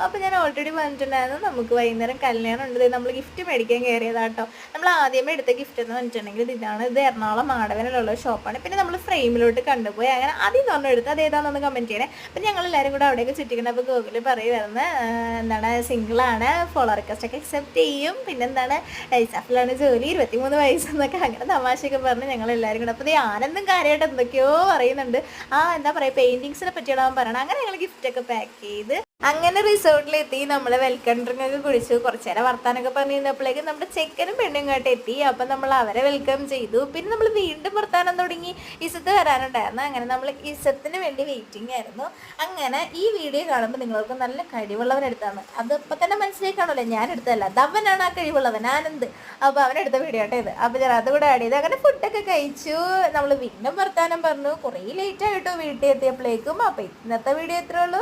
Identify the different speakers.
Speaker 1: അപ്പോൾ ഞാൻ ഓൾറെഡി പറഞ്ഞിട്ടുണ്ടായിരുന്നു നമുക്ക് വൈകുന്നേരം കല്യാണം ഉണ്ട്, നമ്മൾ ഗിഫ്റ്റ് മേടിക്കാൻ കയറിയതാട്ടോ. നമ്മൾ ആദ്യമേ എടുത്ത ഗിഫ്റ്റ് എന്ന് പറഞ്ഞിട്ടുണ്ടെങ്കിൽ ഇതാണ്. ഇത് എറണാകുളം മാടവനിലുള്ള ഷോപ്പാണ്. പിന്നെ നമ്മൾ ഫ്രെയിമിലോട്ട് കണ്ടുപോയി. അങ്ങനെ ആദ്യം തന്നെ എടുത്ത് അത് ഏതാണെന്ന് കമൻറ്റ് ചെയ്യണേ. അപ്പം ഞങ്ങളെല്ലാവരും കൂടെ അവിടെയൊക്കെ ചുറ്റിക്കണം. അപ്പോൾ ഗൂഗിളിൽ പറയുമായിരുന്നു എന്താണ് സിംഗിളാണ്, ഫോളോ റിക്വസ്റ്റൊക്കെ അക്സെപ്റ്റ് ചെയ്യും, പിന്നെന്താണ് ഐസാഫിലാണ് ജോലി, 23 വയസ്സെന്നൊക്കെ അങ്ങനെ തമാശയൊക്കെ പറഞ്ഞ് ഞങ്ങളെല്ലാവരും കൂടെ. അപ്പോൾ ആനന്ദം കാര്യമായിട്ട് എന്തൊക്കെയോ പറയുന്നുണ്ട്. എന്താ പറയുക, പെയിൻറ്റിങ്സിനെ പറ്റിയാണ് അവൻ പറയണം. അങ്ങനെ ഞങ്ങൾ ഗിഫ്റ്റൊക്കെ പാക്ക് ചെയ്ത് അങ്ങനെ റിസോർട്ടിലെത്തി. നമ്മൾ വെൽക്കം ഡ്രിങ്ക് ഒക്കെ കുടിച്ചു. കുറച്ച് നേരം വർത്താനൊക്കെ പറഞ്ഞിരുന്നപ്പോഴേക്കും നമ്മുടെ ചെക്കനും പെണ്ണും ഇങ്ങോട്ട് എത്തി. അപ്പം നമ്മൾ അവരെ വെൽക്കം ചെയ്തു. പിന്നെ നമ്മൾ വീണ്ടും വർത്താനം തുടങ്ങി. ഇസത്ത് വരാനുണ്ടായിരുന്നു. അങ്ങനെ നമ്മൾ ഇസത്തിന് വേണ്ടി വെയിറ്റിംഗ് ആയിരുന്നു. അങ്ങനെ ഈ വീഡിയോ കാണുമ്പോൾ നിങ്ങൾക്ക് നല്ല കഴിവുള്ളവനെടുത്താണ്. അത് ഇപ്പം തന്നെ മനസ്സിലേക്ക് കാണുമല്ലോ, ഞാൻ എടുത്തതല്ല, അത് അവനാണ് ആ കഴിവുള്ളവൻ, ആനന്ദ്. അപ്പോൾ അവനെടുത്ത വീഡിയോ ആട്ടോ ഇത്. അപ്പോൾ ഞാൻ അതുകൂടെ ആഡ് ചെയ്ത് അങ്ങനെ ഫുഡൊക്കെ കഴിച്ചു. നമ്മൾ വീണ്ടും വർത്താനം പറഞ്ഞു. കുറേ ലേറ്റ് ആയിട്ടോ വീട്ടിൽ എത്തിയപ്പോഴേക്കും. അപ്പോൾ ഇന്നത്തെ വീഡിയോ എത്രയുള്ളൂ.